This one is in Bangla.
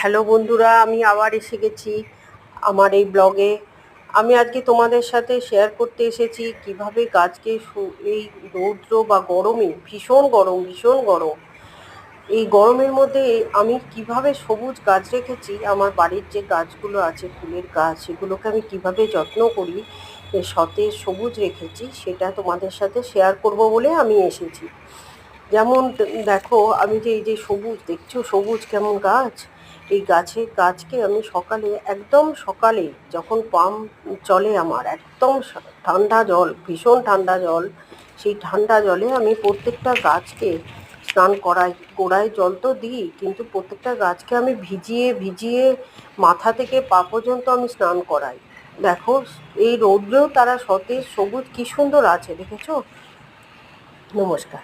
হ্যালো বন্ধুরা, আমি আবার এসে গেছি আমার এই ব্লগে। আমি আজকে তোমাদের সাথে শেয়ার করতে এসেছি কিভাবে গাছকে এই রৌদ্র বা গরমে, ভীষণ গরম ভীষণ গরম, এই গরমের মধ্যে আমি কিভাবে সবুজ গাছ রেখেছি। আমার বাড়ির যে গাছগুলো আছে, ফুলের গাছ, সেগুলোকে আমি কিভাবে যত্ন করি, সতেজ সবুজ রেখেছি, সেটা তোমাদের সাথে শেয়ার করব বলে আমি এসেছি। যেমন দেখো, আমি যে এই যে সবুজ দেখছো, সবুজ কেমন গাছ, এই গাছকে আমি সকালে, একদম সকালে যখন পাম্প চলে আমার, একদম ঠান্ডা জল, ভীষণ ঠান্ডা জল, সেই ঠান্ডা জলে আমি প্রত্যেকটা গাছকে স্নান করাই। গোড়ায় জল তো দিই, কিন্তু প্রত্যেকটা গাছকে আমি ভিজিয়ে ভিজিয়ে মাথা থেকে পা পর্যন্ত আমি স্নান করাই। দেখো, এই রৌদ্রেও তারা সতেজ সবুজ কি সুন্দর আছে, দেখেছো? নমস্কার।